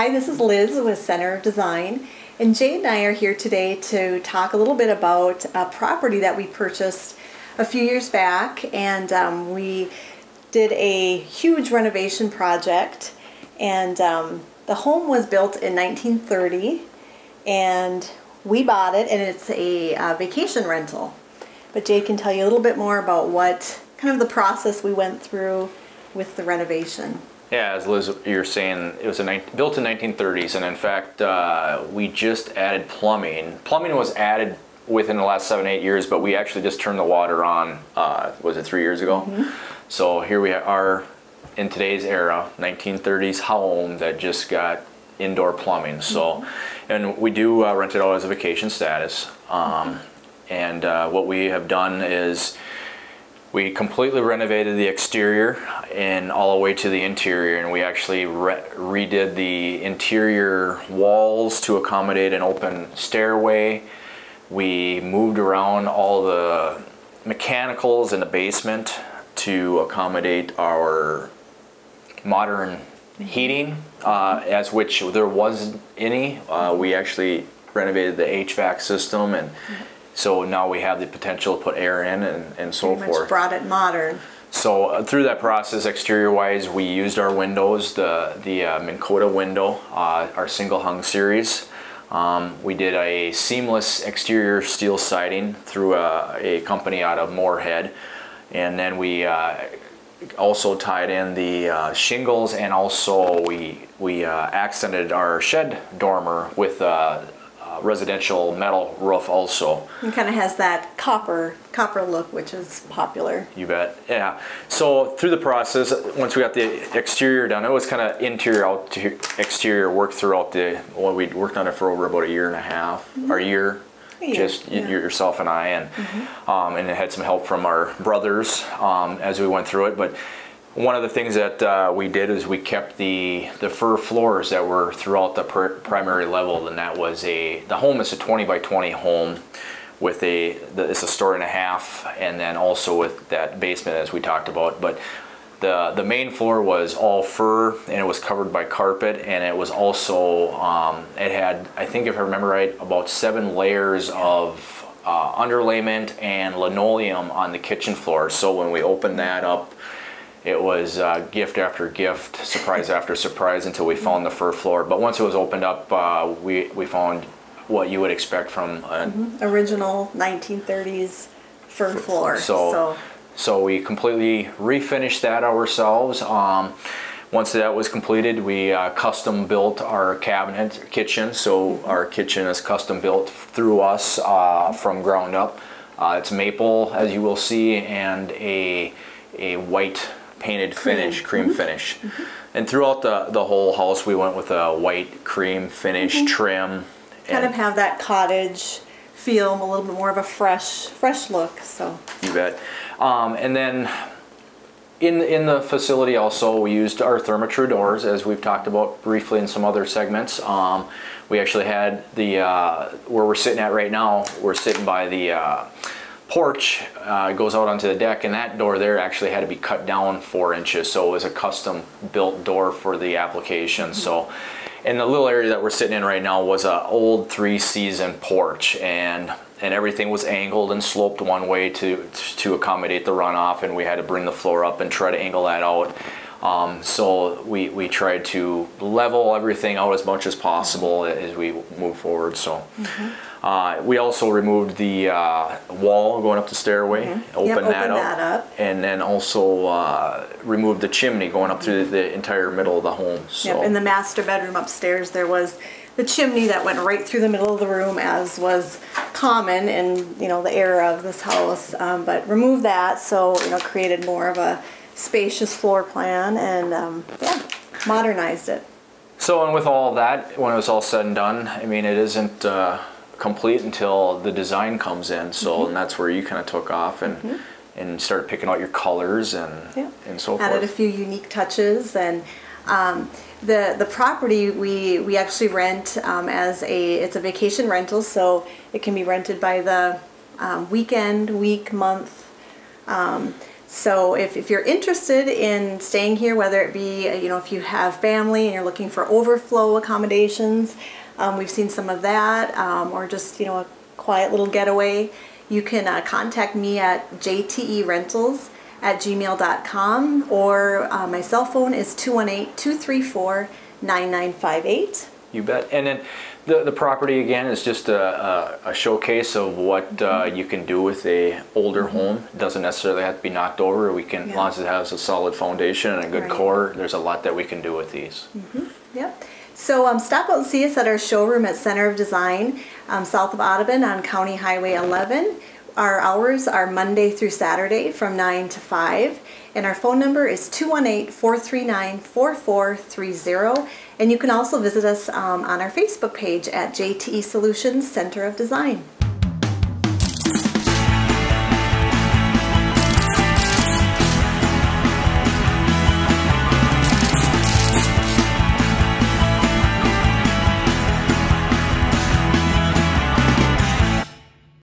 Hi, this is Liz with Center of Design, and Jade and I are here today to talk a little bit about a property that we purchased a few years back, and we did a huge renovation project, and the home was built in 1930, and we bought it, and it's a vacation rental. But Jade can tell you a little bit more about what kind of the process we went through with the renovation. Yeah, as Liz, you're saying, it was built in 1930s, and in fact, we just added plumbing. Plumbing was added within the last 7-8 years, but we actually just turned the water on, was it 3 years ago? Mm-hmm. So here we are in today's era, 1930s home that just got indoor plumbing. So, and we do rent it out as a vacation status. And what we have done is we completely renovated the exterior and all the way to the interior, and we actually redid the interior walls to accommodate an open stairway. We moved around all the mechanicals in the basement to accommodate our modern heating, as which there wasn't any. We actually renovated the HVAC system, and so now we have the potential to put air in and so forth. Pretty much brought it modern. So through that process, exterior-wise, we used our windows, the Minn Kota window, our single hung series. We did a seamless exterior steel siding through a company out of Moorhead, and then we also tied in the shingles, and also we accented our shed dormer with residential metal roof also. It kind of has that copper look, which is popular. You bet. Yeah. So through the process, once we got the exterior done, it was kind of interior out to exterior work throughout the. Well, we worked on it for over about 1.5 years, or a year. Just yourself and I, and it had some help from our brothers as we went through it. But one of the things that we did is we kept the fir floors that were throughout the primary level, and that was the home is a 20 by 20 home with it's a story and a half, and then also with that basement as we talked about. But the main floor was all fir, and it was covered by carpet, and it was also it had, I think if I remember right, about 7 layers of underlayment and linoleum on the kitchen floor. So when we opened that up, it was gift after gift, surprise after surprise, until we found the fir floor. But once it was opened up, we found what you would expect from an original 1930s fir floor. So we completely refinished that ourselves. Once that was completed, we custom built our kitchen. So our kitchen is custom built through us from ground up. It's maple, as you will see, and a white painted finish, cream finish. And throughout the whole house, we went with a white cream finish trim. Kind of have that cottage feel, a little bit more of a fresh look. So you bet. And then in the facility also, we used our Therma-Tru doors, as we've talked about briefly in some other segments. We actually had where we're sitting at right now, we're sitting by the porch, it goes out onto the deck, and that door there actually had to be cut down 4 inches, so it was a custom built door for the application. So, and the little area that we're sitting in right now was an old 3-season porch, and everything was angled and sloped one way to accommodate the runoff, and we had to bring the floor up and try to angle that out. So we tried to level everything out as much as possible as we move forward. So we also removed the wall going up the stairway, opened that up, and then also removed the chimney going up through the entire middle of the home. So in the master bedroom upstairs, there was the chimney that went right through the middle of the room, as was common in the era of this house. But removed that, so created more of a spacious floor plan, and modernized it. So, and with all of that, when it was all said and done, I mean, it isn't complete until the design comes in. So, and that's where you kind of took off and started picking out your colors and so forth. Added a few unique touches, and the property we actually rent as it's a vacation rental, so it can be rented by the weekend, week, month. So if you're interested in staying here, whether it be, if you have family and you're looking for overflow accommodations, we've seen some of that, or just, a quiet little getaway, you can contact me at jterentals@gmail.com, or my cell phone is 218-234-9958. You bet. And then the property again is just a showcase of what you can do with a older home. It doesn't necessarily have to be knocked over. We can, as long as it has a solid foundation and a good core, there's a lot that we can do with these. Yep. So stop out and see us at our showroom at Center of Design, south of Audubon on County Highway 11. Our hours are Monday through Saturday from 9 to 5. And our phone number is 218-439-4430. And you can also visit us on our Facebook page at JTE Solutions Center of Design.